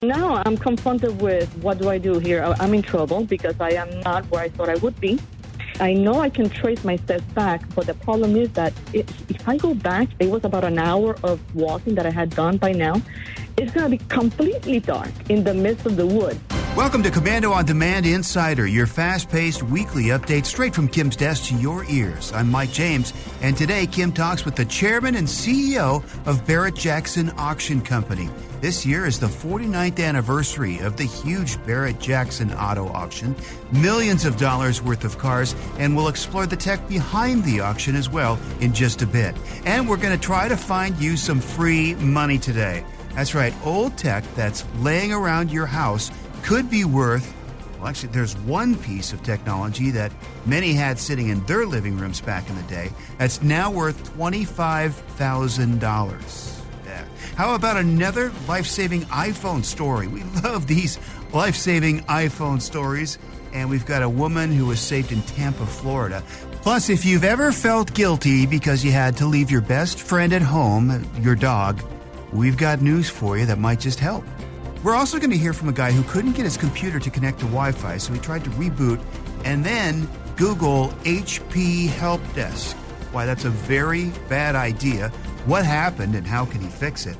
Now I'm confronted with what do I do here? I'm in trouble because I am not where I thought I would be. I know I can trace my steps back, but the problem is that if I go back, it was about an hour of walking that I had done by now. It's going to be completely dark in the midst of the woods. Welcome to Commando on Demand Insider, your fast-paced weekly update straight from Kim's desk to your ears. I'm Mike James, and today Kim talks with the chairman and CEO of Barrett-Jackson Auction Company. This year is the 49th anniversary of the huge Barrett-Jackson auto auction. Millions of dollars worth of cars, and we'll explore the tech behind the auction as well in just a bit. And we're going to try to find you some free money today. That's right, old tech that's laying around your house could be worth, well, actually, there's one piece of technology that many had sitting in their living rooms back in the day that's now worth $25,000. Yeah. How about another life-saving iPhone story? We love these life-saving iPhone stories. And we've got a woman who was saved in Tampa, Florida. Plus, if you've ever felt guilty because you had to leave your best friend at home, your dog, we've got news for you that might just help. We're also going to hear from a guy who couldn't get his computer to connect to Wi-Fi, so he tried to reboot and then Google HP Help Desk. Why, that's a very bad idea. What happened and how can he fix it?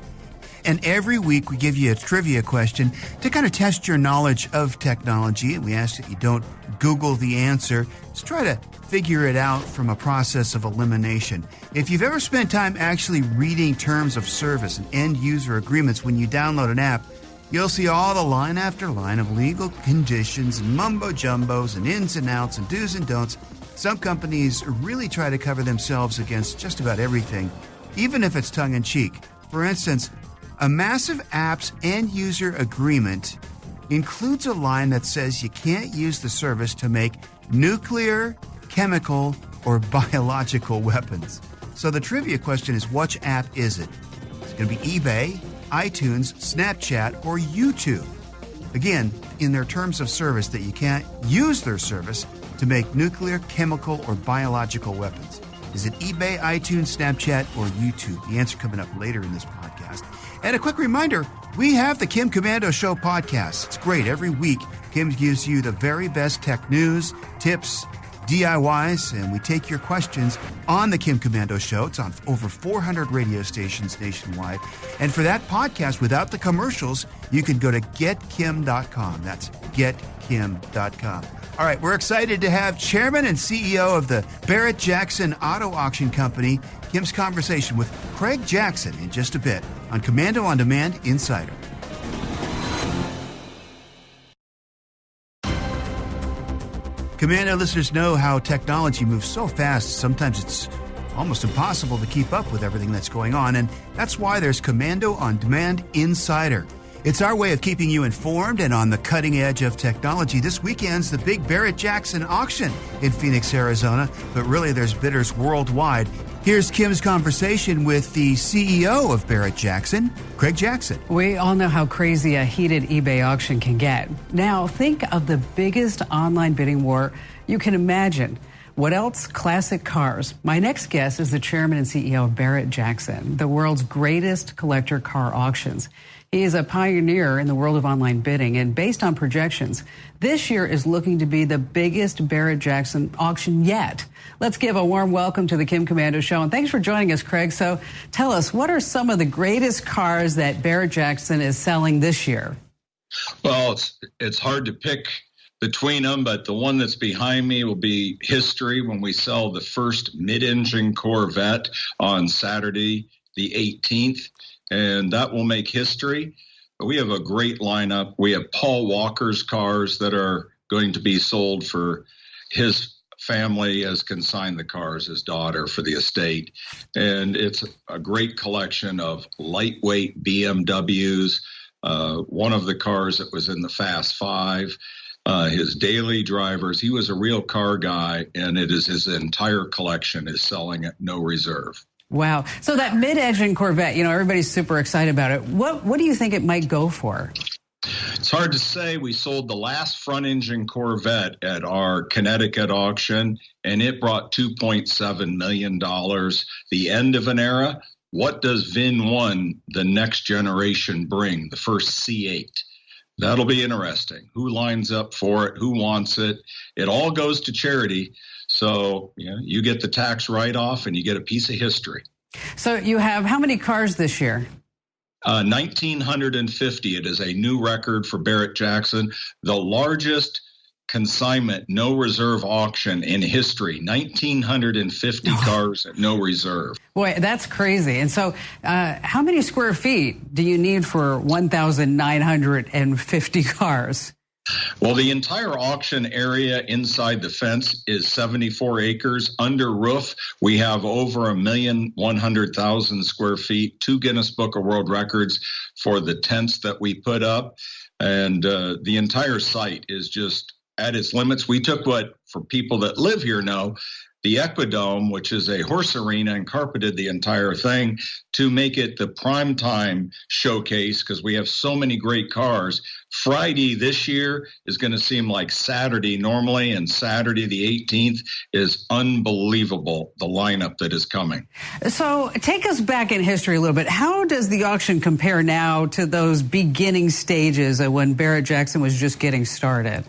And every week we give you a trivia question to kind of test your knowledge of technology. And we ask that you don't Google the answer. Just try to figure it out from a process of elimination. If you've ever spent time actually reading terms of service and end user agreements when you download an app, you'll see all the line after line of legal conditions and mumbo-jumbos and ins and outs and do's and don'ts. Some companies really try to cover themselves against just about everything, even if it's tongue-in-cheek. For instance, a massive app's end-user agreement includes a line that says you can't use the service to make nuclear, chemical, or biological weapons. So the trivia question is, which app is it? It's going to be eBay, iTunes, Snapchat, or YouTube. Again, in their terms of service, that you can't use their service to make nuclear, chemical, or biological weapons. Is it eBay, iTunes, Snapchat, or YouTube? The answer coming up later in this podcast. And a quick reminder, we have the Kim Komando Show podcast. It's great. Every week, Kim gives you the very best tech news, tips, DIYs, and we take your questions on the Kim Komando Show. It's on over 400 radio stations nationwide. And for that podcast, without the commercials, you can go to getkim.com. That's getkim.com. All right, we're excited to have Chairman and CEO of the Barrett-Jackson Auto Auction Company, Kim's conversation with Craig Jackson in just a bit on Commando on Demand Insider. Commando listeners know how technology moves so fast, sometimes it's almost impossible to keep up with everything that's going on, and that's why there's Commando on Demand Insider. It's our way of keeping you informed and on the cutting edge of technology. This weekend's the big Barrett-Jackson auction in Phoenix, Arizona, but really there's bidders worldwide. Here's Kim's conversation with the CEO of Barrett-Jackson, Craig Jackson. We all know how crazy a heated eBay auction can get. Now, think of the biggest online bidding war you can imagine. What else? Classic cars. My next guest is the chairman and CEO of Barrett-Jackson, the world's greatest collector car auctions. He is a pioneer in the world of online bidding, and based on projections, this year is looking to be the biggest Barrett-Jackson auction yet. Let's give a warm welcome to the Kim Komando Show, and thanks for joining us, Craig. So tell us, what are some of the greatest cars that Barrett-Jackson is selling this year? Well, it's hard to pick between them, but the one that's behind me will be history when we sell the first mid-engine Corvette on Saturday, the 18th. And that will make history. But we have a great lineup. We have Paul Walker's cars that are going to be sold for his family, as consigned the cars, his daughter, for the estate. And it's a great collection of lightweight BMWs. One of the cars that was in the Fast Five, his daily drivers. He was a real car guy, and it is his entire collection is selling at no reserve. Wow. So that mid-engine Corvette, everybody's super excited about it. What do you think it might go for? It's hard to say. We sold the last front-engine Corvette at our Connecticut auction, and it brought $2.7 million. The end of an era. What does VIN 1, the next generation, bring? The first C8. That'll be interesting. Who lines up for it? Who wants it? It all goes to charity. So you get the tax write-off and you get a piece of history. So you have how many cars this year? 1,950. It is a new record for Barrett-Jackson, the largest consignment, no reserve auction in history. 1,950 cars at no reserve. Boy, that's crazy. And so how many square feet do you need for 1,950 cars? Well, the entire auction area inside the fence is 74 acres. Under roof, we have over 1,100,000 square feet, 2 Guinness Book of World Records for the tents that we put up. And the entire site is just at its limits. We took what, for people that live here know, the Equidome, which is a horse arena, and carpeted the entire thing to make it the primetime showcase because we have so many great cars. Friday this year is going to seem like Saturday normally, and Saturday the 18th is unbelievable, the lineup that is coming. So take us back in history a little bit. How does the auction compare now to those beginning stages of when Barrett-Jackson was just getting started?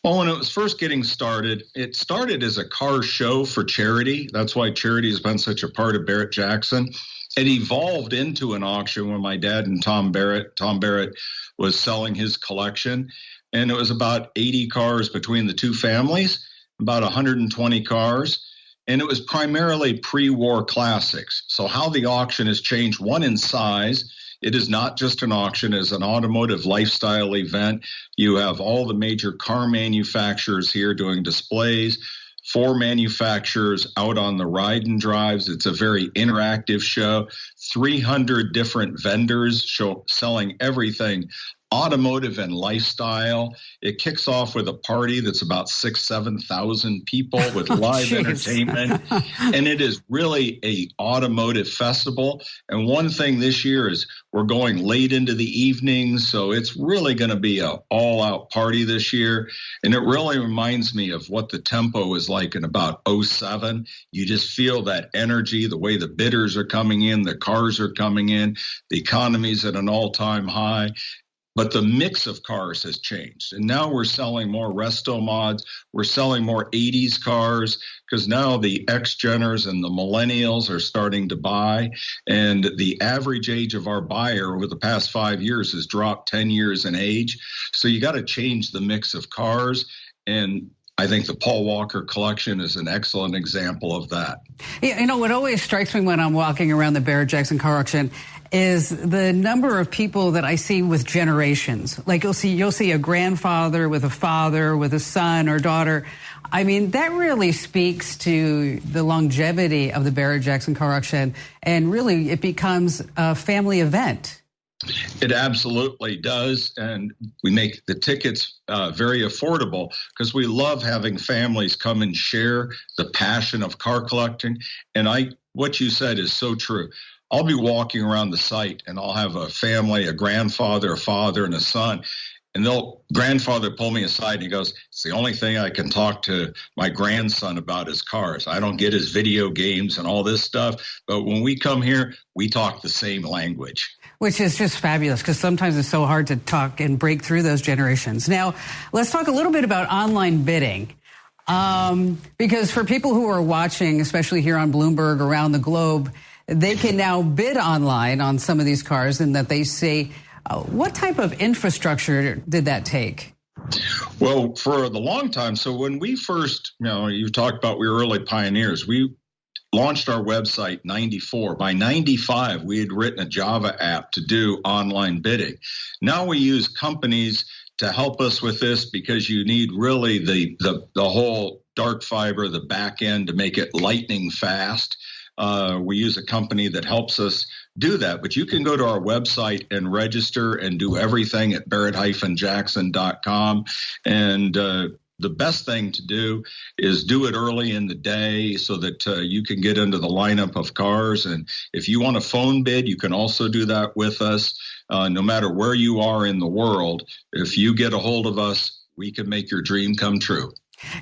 Well, when it was first getting started, it started as a car show for charity. That's why charity has been such a part of Barrett-Jackson. It evolved into an auction when my dad and Tom Barrett was selling his collection. And it was about 80 cars between the two families, about 120 cars. And it was primarily pre-war classics. So how the auction has changed, one in size. It is not just an auction, it's an automotive lifestyle event. You have all the major car manufacturers here doing displays, 4 manufacturers out on the ride and drives. It's a very interactive show, 300 different vendors selling everything automotive and lifestyle. It kicks off with a party that's about 6,000-7,000 people with live entertainment. And it is really a automotive festival. And one thing this year is we're going late into the evening. So it's really going to be an all-out party this year. And it really reminds me of what the tempo was like in about 2007. You just feel that energy, the way the bidders are coming in, the cars are coming in, the economy's at an all-time high. But the mix of cars has changed. And now we're selling more resto mods. We're selling more 80s cars because now the X-Geners and the millennials are starting to buy. And the average age of our buyer over the past 5 years has dropped 10 years in age. So you got to change the mix of cars. And I think the Paul Walker collection is an excellent example of that. Yeah, what always strikes me when I'm walking around the Barrett-Jackson car auction is the number of people that I see with generations. Like you'll see a grandfather with a father, with a son or daughter. I mean, that really speaks to the longevity of the Barrett-Jackson car auction, and really it becomes a family event. It absolutely does, and we make the tickets very affordable because we love having families come and share the passion of car collecting. And what you said is so true. I'll be walking around the site and I'll have a family, a grandfather, a father, and a son. And grandfather pull me aside and he goes, "It's the only thing I can talk to my grandson about is cars. I don't get his video games and all this stuff. But when we come here, we talk the same language." Which is just fabulous because sometimes it's so hard to talk and break through those generations. Now, let's talk a little bit about online bidding. Because for people who are watching, especially here on Bloomberg around the globe, they can now bid online on some of these cars, and that they say, what type of infrastructure did that take? Well, for the long time, so when we first, you talked about we were early pioneers. We launched our website 94. By 95, we had written a Java app to do online bidding. Now we use companies to help us with this because you need really the whole dark fiber, the back end to make it lightning fast. We use a company that helps us do that, but you can go to our website and register and do everything at barrett-jackson.com. And the best thing to do is do it early in the day so that you can get into the lineup of cars. And if you want a phone bid, you can also do that with us. No matter where you are in the world, if you get a hold of us, we can make your dream come true.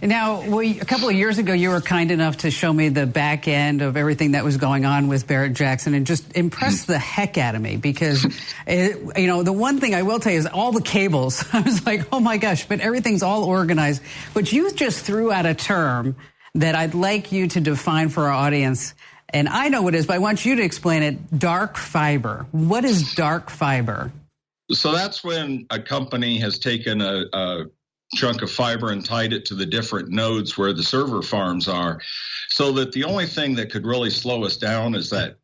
Now, a couple of years ago, you were kind enough to show me the back end of everything that was going on with Barrett-Jackson and just impressed the heck out of me because, the one thing I will tell you is all the cables. I was like, oh, my gosh, but everything's all organized. But you just threw out a term that I'd like you to define for our audience. And I know what it is, but I want you to explain it. Dark fiber. What is dark fiber? So that's when a company has taken a chunk of fiber and tied it to the different nodes where the server farms are, so that the only thing that could really slow us down is that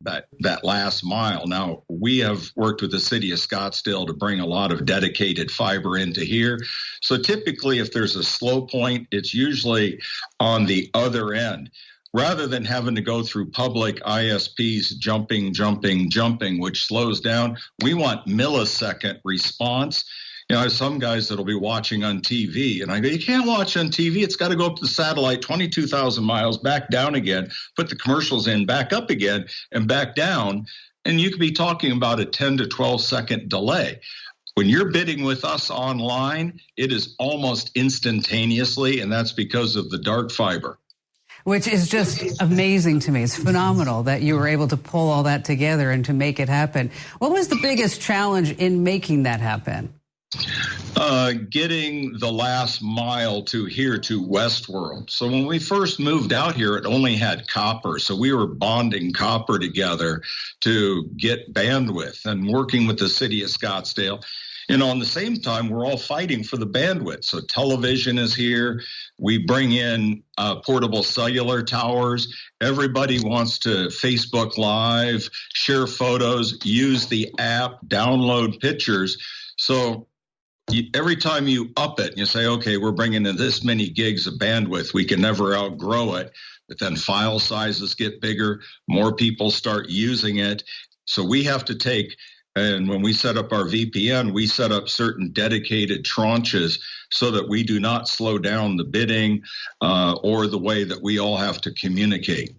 last mile. Now, we have worked with the city of Scottsdale to bring a lot of dedicated fiber into here. So typically, if there's a slow point, it's usually on the other end. Rather than having to go through public ISPs jumping, which slows down, we want millisecond response. I have some guys that'll be watching on TV, and I go, you can't watch on TV. It's got to go up to the satellite 22,000 miles, back down again, put the commercials in, back up again, and back down. And you could be talking about a 10 to 12 second delay. When you're bidding with us online, it is almost instantaneously, and that's because of the dark fiber. Which is just amazing to me. It's phenomenal that you were able to pull all that together and to make it happen. What was the biggest challenge in making that happen? Getting the last mile to here to Westworld. So when we first moved out here, it only had copper. So we were bonding copper together to get bandwidth and working with the city of Scottsdale. And on the same time, we're all fighting for the bandwidth. So television is here. We bring in portable cellular towers. Everybody wants to Facebook Live, share photos, use the app, download pictures. So every time you up it, you say, okay, we're bringing in this many gigs of bandwidth. We can never outgrow it. But then file sizes get bigger. More people start using it. So we have to take, and when we set up our VPN, we set up certain dedicated tranches so that we do not slow down the bidding or the way that we all have to communicate.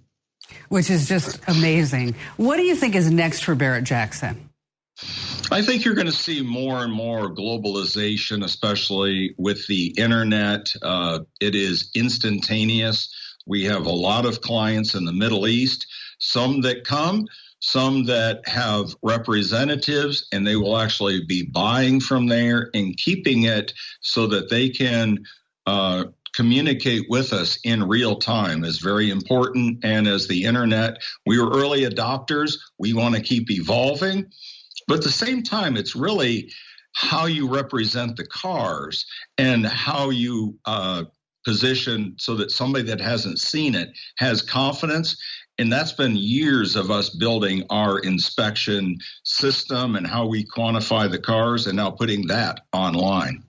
Which is just amazing. What do you think is next for Barrett-Jackson? I think you're going to see more and more globalization, especially with the internet. It is instantaneous. We have a lot of clients in the Middle East, some that come, some that have representatives, and they will actually be buying from there and keeping it so that they can communicate with us in real time is very important. And as the internet, we were early adopters. We want to keep evolving. But at the same time, it's really how you represent the cars and how you position so that somebody that hasn't seen it has confidence. And that's been years of us building our inspection system and how we quantify the cars and now putting that online.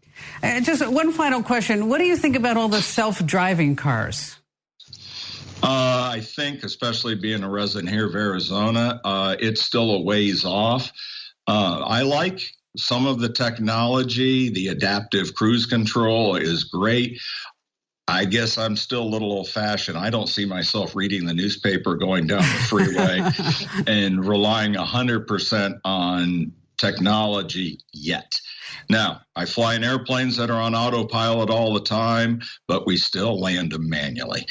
Just one final question. What do you think about all the self-driving cars? I think, especially being a resident here of Arizona, it's still a ways off. I like some of the technology. The adaptive cruise control is great. I guess I'm still a little old-fashioned. I don't see myself reading the newspaper going down the freeway and relying 100% on technology yet. Now, I fly in airplanes that are on autopilot all the time, but we still land them manually.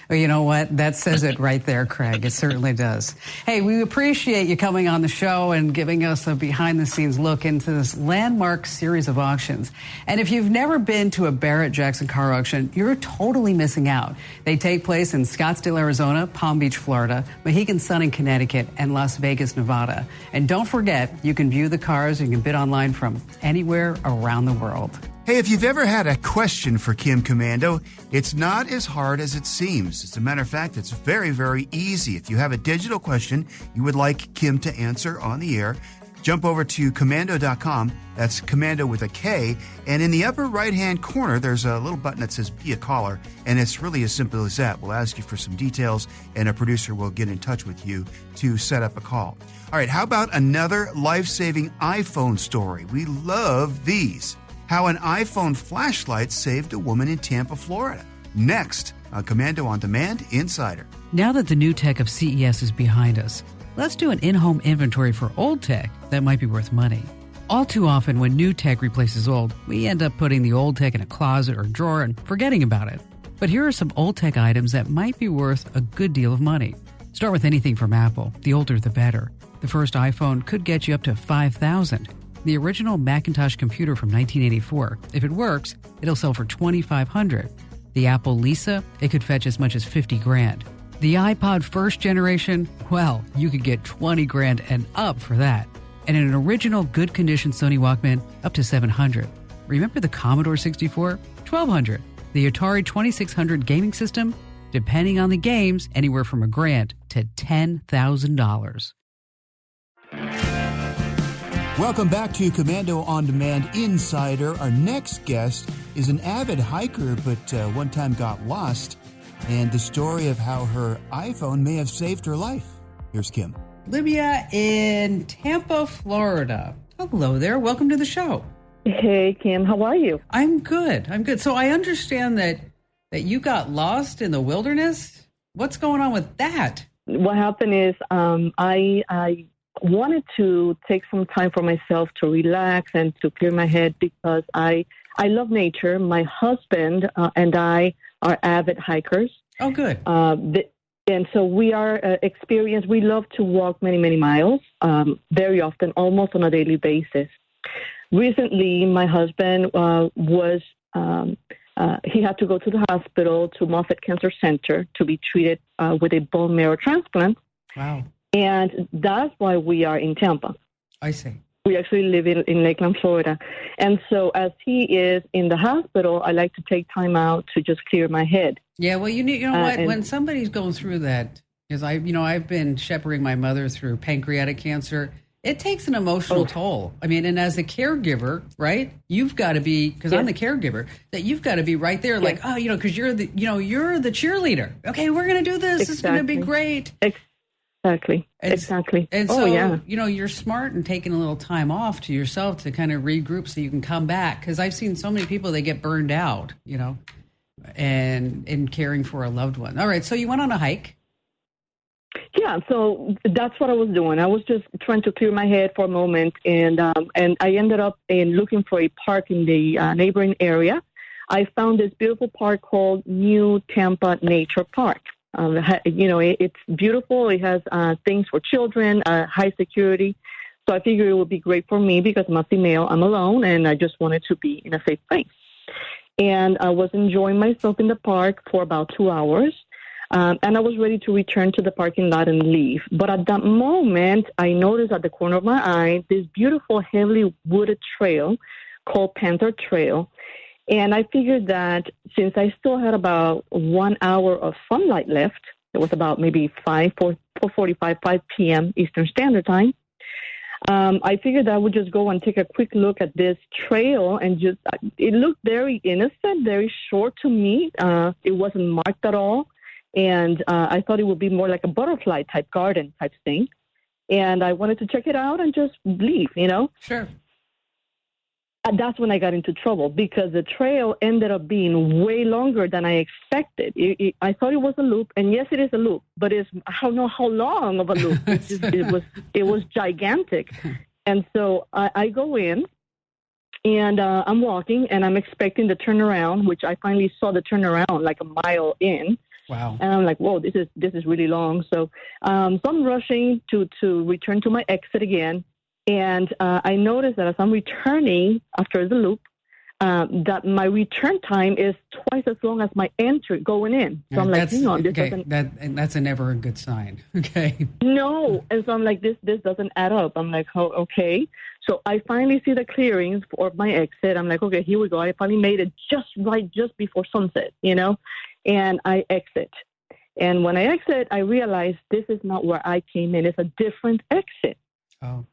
Well, you know what? That says it right there, Craig. It certainly does. Hey, we appreciate you coming on the show and giving us a behind-the-scenes look into this landmark series of auctions. And if you've never been to a Barrett-Jackson car auction, you're totally missing out. They take place in Scottsdale, Arizona, Palm Beach, Florida, Mohegan Sun in Connecticut, and Las Vegas, Nevada. And don't forget, you can view the cars and you can bid online from anywhere around the world. Hey, if you've ever had a question for Kim Komando, it's not as hard as it seems. As a matter of fact, it's very, very easy. If you have a digital question you would like Kim to answer on the air, jump over to Komando.com. That's Komando with a K. And in the upper right-hand corner, there's a little button that says Be a Caller. And it's really as simple as that. We'll ask you for some details, and a producer will get in touch with you to set up a call. All right, how about another life-saving iPhone story? We love these. How an iPhone flashlight saved a woman in Tampa, Florida. Next on Komando on Demand Insider. Now that the new tech of CES is behind us, let's do an in-home inventory for old tech that might be worth money. All too often, when new tech replaces old, we end up putting the old tech in a closet or drawer and forgetting about it. But here are some old tech items that might be worth a good deal of money. Start with anything from Apple. The older, the better. The first iPhone could get you up to $5,000. The original Macintosh computer from 1984, if it works, it'll sell for $2,500. The Apple Lisa, it could fetch as much as $50,000. The iPod first generation, well, you could get $20,000 and up for that. And an original good condition Sony Walkman, up to $700. Remember the Commodore 64? $1,200. The Atari 2600 gaming system? Depending on the games, anywhere from $1,000 to $10,000. Welcome back to Commando On Demand Insider. Our next guest is an avid hiker, but one time got lost, and the story of how her iPhone may have saved her life. Here's Kim. Libya in Tampa, Florida. Hello there. Welcome to the show. Hey, Kim. How are you? I'm good. So I understand that you got lost in the wilderness. What's going on with that? What happened is I wanted to take some time for myself to relax and to clear my head because I love nature. My husband and I are avid hikers. Oh, good. And so we are experienced. We love to walk many, many miles, very often, almost on a daily basis. Recently, my husband he had to go to the hospital, to Moffitt Cancer Center, to be treated with a bone marrow transplant. Wow. And that's why we are in Tampa. I see. We actually live in Lakeland, Florida. And so as he is in the hospital, I like to take time out to just clear my head. Yeah, well, you know what? When somebody's going through that, because I've been shepherding my mother through pancreatic cancer, it takes an emotional toll. I mean, and as a caregiver, right, you've got to be, because I'm the caregiver, that you've got to be right there, like, because you're the cheerleader. Okay, we're going to do this. Exactly. It's going to be great. Exactly. And so, you're smart in taking a little time off to yourself to kind of regroup so you can come back. Because I've seen so many people, they get burned out, and in caring for a loved one. All right. So you went on a hike. Yeah. So that's what I was doing. I was just trying to clear my head for a moment. And I ended up looking for a park in the neighboring area. I found this beautiful park called New Tampa Nature Park. It's beautiful. It has things for children, high security. So I figured it would be great for me because I'm a female, I'm alone, and I just wanted to be in a safe place. And I was enjoying myself in the park for about 2 hours, and I was ready to return to the parking lot and leave. But at that moment, I noticed at the corner of my eye this beautiful, heavily wooded trail called Panther Trail. And I figured that since I still had about 1 hour of sunlight left, it was about maybe 4:45, 5 p.m. Eastern Standard Time, I figured I would just go and take a quick look at this trail and it looked very innocent, very short to me. It wasn't marked at all. And I thought it would be more like a butterfly type garden type thing. And I wanted to check it out and just leave, Sure. That's when I got into trouble because the trail ended up being way longer than I expected. I thought it was a loop, and yes, it is a loop, but I don't know how long of a loop. It was gigantic. And so I go in, and I'm walking, and I'm expecting the turnaround, which I finally saw the turnaround like a mile in. Wow. And I'm like, whoa, this is really long. So I'm rushing to return to my exit again. And I noticed that as I'm returning after the loop, that my return time is twice as long as my entry going in. So I'm like, that's never a good sign. Okay. No. And so I'm like, this doesn't add up. I'm like, oh, okay. So I finally see the clearings for my exit. I'm like, okay, here we go. I finally made it just before sunset, and I exit. And when I exit, I realize this is not where I came in. It's a different exit. Oh.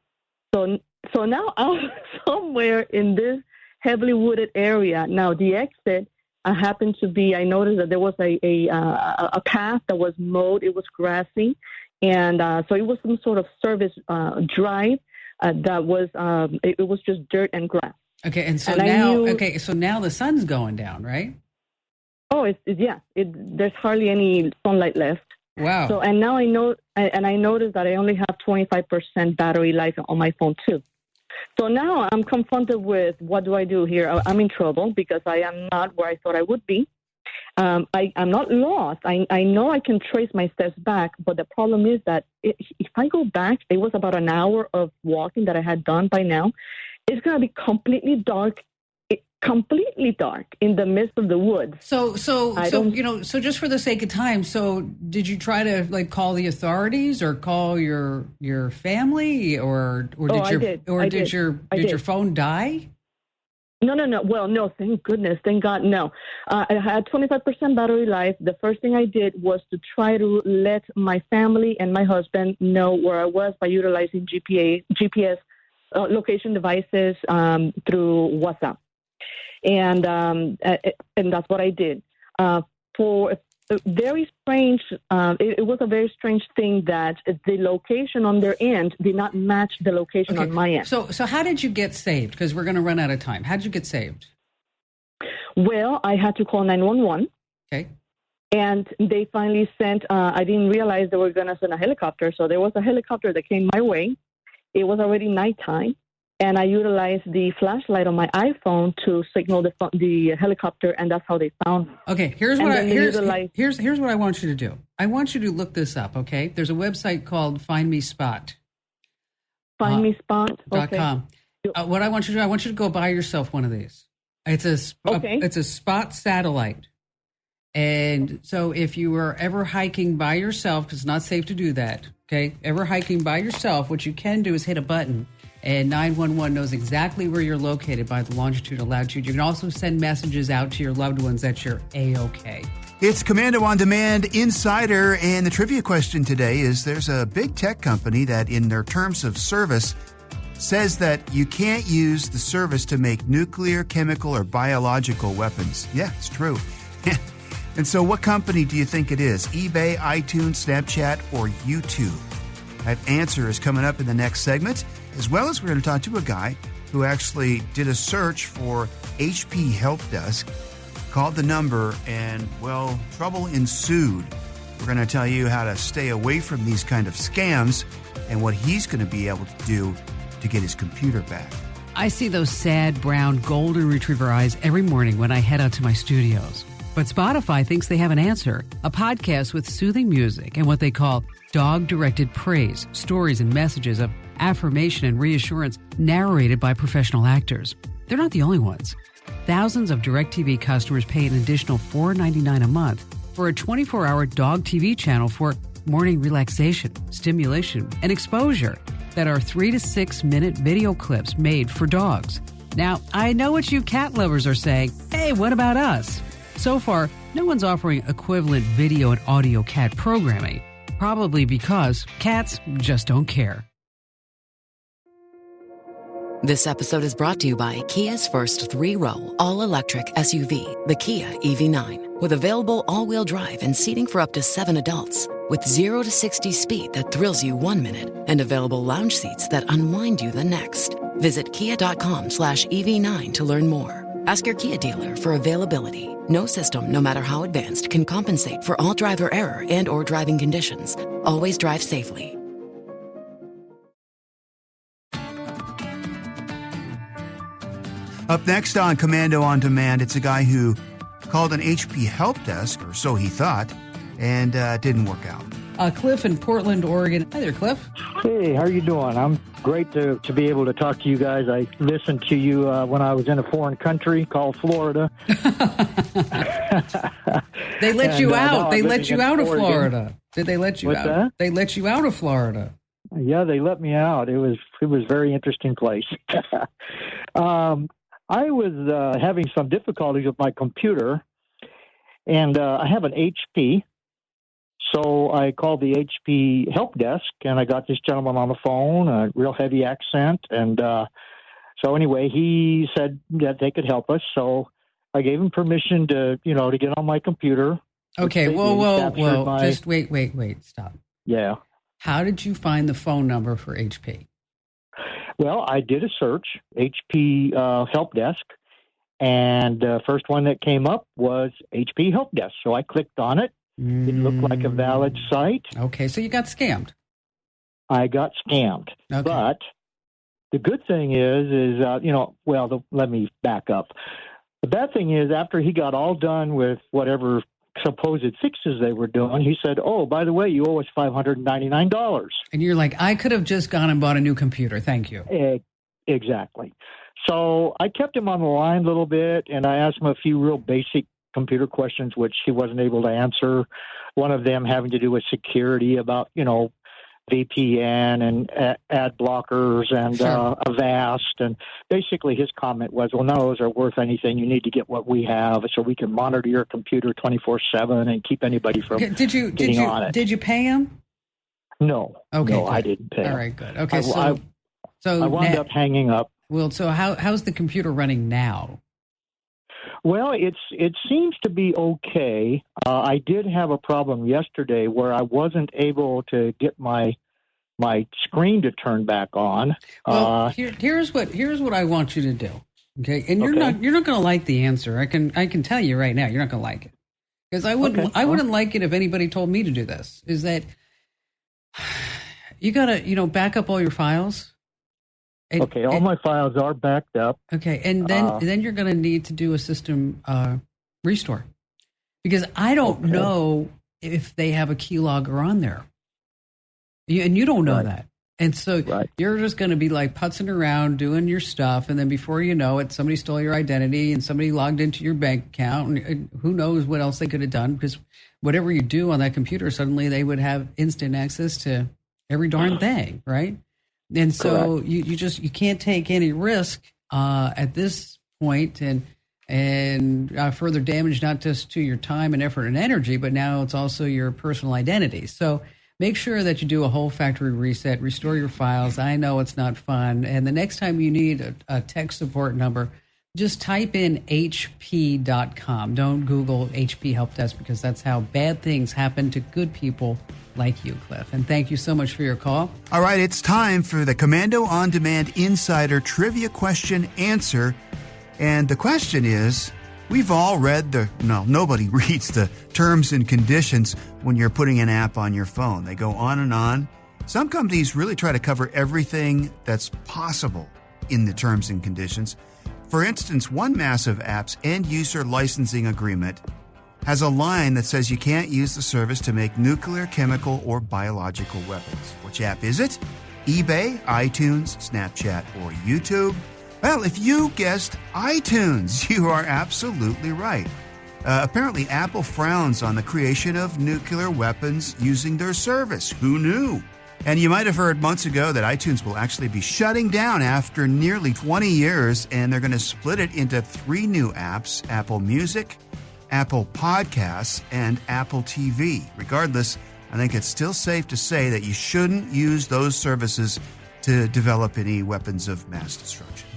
So now I'm somewhere in this heavily wooded area. Now the exit happened to be, I noticed that there was a path that was mowed. It was grassy. And so it was some sort of service drive that was, it was just dirt and grass. Okay. And so so now the sun's going down, right? Oh, there's hardly any sunlight left. Wow. So, and now I know, and I noticed that I only have 25% battery life on my phone too. So now I'm confronted with what do I do here? I'm in trouble because I am not where I thought I would be. I'm not lost. I know I can trace my steps back, but the problem is that if I go back, it was about an hour of walking that I had done by now. It's going to be completely dark in the midst of the woods. So just for the sake of time, so did you try to call the authorities or call your family or did your phone die? No. Well, no, thank goodness. Thank God, no. I had 25% battery life. The first thing I did was to try to let my family and my husband know where I was by utilizing GPS location devices through WhatsApp. And that's what I did. For very strange, it was a very strange thing that the location on their end did not match the location on my end. So how did you get saved? Because we're going to run out of time. How did you get saved? Well, I had to call 911. Okay. And they finally sent, I didn't realize they were going to send a helicopter. So there was a helicopter that came my way. It was already nighttime. And I utilized the flashlight on my iPhone to signal the helicopter, and that's how they found me. Okay, here's what I want you to do. I want you to look this up, okay? There's a website called Find Me Spot. FindMeSpot.com. Okay. What I want you to do, I want you to go buy yourself one of these. It's a Spot satellite. And so if you were ever hiking by yourself, because it's not safe to do that, okay? Ever hiking by yourself, what you can do is hit a button. And 911 knows exactly where you're located by the longitude and latitude. You can also send messages out to your loved ones that you're A-OK. It's Commando On Demand Insider, and the trivia question today is there's a big tech company that in their terms of service says that you can't use the service to make nuclear, chemical, or biological weapons. Yeah, it's true. And so what company do you think it is? eBay, iTunes, Snapchat, or YouTube? That answer is coming up in the next segment, as well as we're going to talk to a guy who actually did a search for HP Help Desk, called the number, and, well, trouble ensued. We're going to tell you how to stay away from these kind of scams and what he's going to be able to do to get his computer back. I see those sad, brown, golden retriever eyes every morning when I head out to my studios. But Spotify thinks they have an answer, a podcast with soothing music and what they call dog-directed praise, stories and messages of affirmation and reassurance narrated by professional actors. They're not the only ones. Thousands of DirecTV customers pay an additional $4.99 a month for a 24-hour dog TV channel for morning relaxation, stimulation, and exposure that are 3 to 6 minute video clips made for dogs. Now, I know what you cat lovers are saying. Hey, what about us? So far, no one's offering equivalent video and audio cat programming. Probably because cats just don't care. This episode is brought to you by Kia's first 3-row, all-electric SUV, the Kia EV9. With available all-wheel drive and seating for up to 7 adults. With 0 to 60 speed that thrills you 1 minute and available lounge seats that unwind you the next. Visit kia.com/EV9 to learn more. Ask your Kia dealer for availability. No system, no matter how advanced, can compensate for all driver error and or driving conditions. Always drive safely. Up next on Commando On Demand, it's a guy who called an HP help desk, or so he thought, and didn't work out. Cliff in Portland, Oregon. Hi there, Cliff. Hey, how are you doing? I'm great to be able to talk to you guys. I listened to you when I was in a foreign country called Florida. They let you out. They let you out of Florida. Did they let you What's out? That? They let you out of Florida. Yeah, they let me out. It was a very interesting place. I was having some difficulties with my computer, and I have an HP. So I called the HP help desk, and I got this gentleman on the phone, a real heavy accent. And so anyway, he said that they could help us. So I gave him permission to get on my computer. Okay, whoa. Just wait. Stop. Yeah. How did you find the phone number for HP? Well, I did a search, HP help desk, and the first one that came up was HP help desk. So I clicked on it. It looked like a valid site. Okay, so you got scammed. I got scammed. Okay. But The good thing is let me back up. The bad thing is after he got all done with whatever supposed fixes they were doing, he said, "Oh, by the way, you owe us $599." And you're like, I could have just gone and bought a new computer. Thank you. Exactly. So I kept him on the line a little bit, and I asked him a few real basic computer questions, which he wasn't able to answer. One of them having to do with security, about, VPN and ad blockers and Avast. And basically his comment was, well, none of those are worth anything. You need to get what we have so we can monitor your computer 24/7 and keep anybody from getting on it. Did you pay him? No. Okay. No, good. I didn't pay him. All right, good. Okay, I wound up hanging up. Well, so how's the computer running now? Well, it seems to be okay. I did have a problem yesterday where I wasn't able to get my screen to turn back on. Well, here's what I want you to do. Okay, and you're not going to like the answer. I can tell you right now, you're not going to like it, because I wouldn't like it if anybody told me to do this. Is that you got to back up all your files. All my files are backed up. Okay, and then you're going to need to do a system restore, because I don't know if they have a keylogger on there, and you don't know that. And so you're just going to be like putzing around doing your stuff, and then before you know it, somebody stole your identity and somebody logged into your bank account, and who knows what else they could have done, because whatever you do on that computer, suddenly they would have instant access to every darn thing, right? And so you can't take any risk at this point, and further damage not just to your time and effort and energy, but now it's also your personal identity. So make sure that you do a whole factory reset, restore your files. I know it's not fun. And the next time you need a tech support number, just type in HP.com. Don't Google HP Help Desk, because that's how bad things happen to good people like you, Cliff. And thank you so much for your call. All right, it's time for the Commando On Demand Insider Trivia Question Answer. And the question is, we've all read nobody reads the terms and conditions when you're putting an app on your phone. They go on and on. Some companies really try to cover everything that's possible in the terms and conditions. For instance, one massive app's end-user licensing agreement has a line that says you can't use the service to make nuclear, chemical, or biological weapons. Which app is it? eBay, iTunes, Snapchat, or YouTube? Well, if you guessed iTunes, you are absolutely right. Apparently, Apple frowns on the creation of nuclear weapons using their service. Who knew? And you might have heard months ago that iTunes will actually be shutting down after nearly 20 years, and they're going to split it into 3 new apps: Apple Music, Apple Podcasts, and Apple TV. Regardless, I think it's still safe to say that you shouldn't use those services to develop any weapons of mass destruction.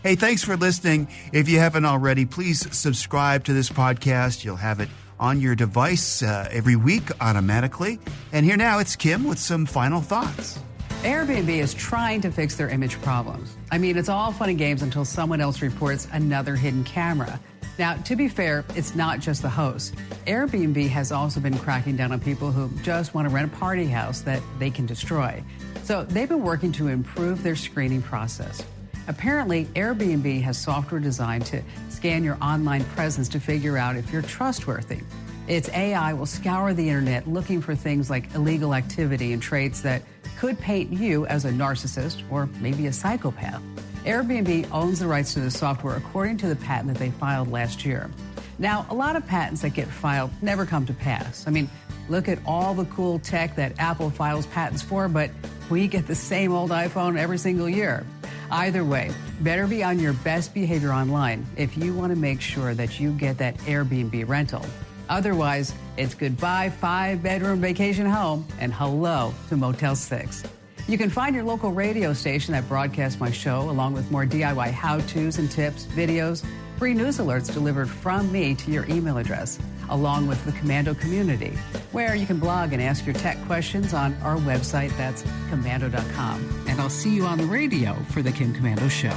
Hey, thanks for listening. If you haven't already, please subscribe to this podcast. You'll have it on your device every week automatically. And here now, it's Kim with some final thoughts. Airbnb is trying to fix their image problems. I mean, it's all fun and games until someone else reports another hidden camera. Now, to be fair, it's not just the host. Airbnb has also been cracking down on people who just want to rent a party house that they can destroy. So they've been working to improve their screening process. Apparently, Airbnb has software designed to scan your online presence to figure out if you're trustworthy. Its AI will scour the internet looking for things like illegal activity and traits that could paint you as a narcissist or maybe a psychopath. Airbnb owns the rights to the software according to the patent that they filed last year. Now, a lot of patents that get filed never come to pass. I mean, look at all the cool tech that Apple files patents for, but we get the same old iPhone every single year. Either way, better be on your best behavior online if you want to make sure that you get that Airbnb rental. Otherwise, it's goodbye 5-bedroom vacation home and hello to Motel 6. You can find your local radio station that broadcasts my show, along with more DIY how-tos and tips, videos, free news alerts delivered from me to your email address, along with the Commando community, where you can blog and ask your tech questions on our website. That's commando.com. And I'll see you on the radio for the Kim Commando Show.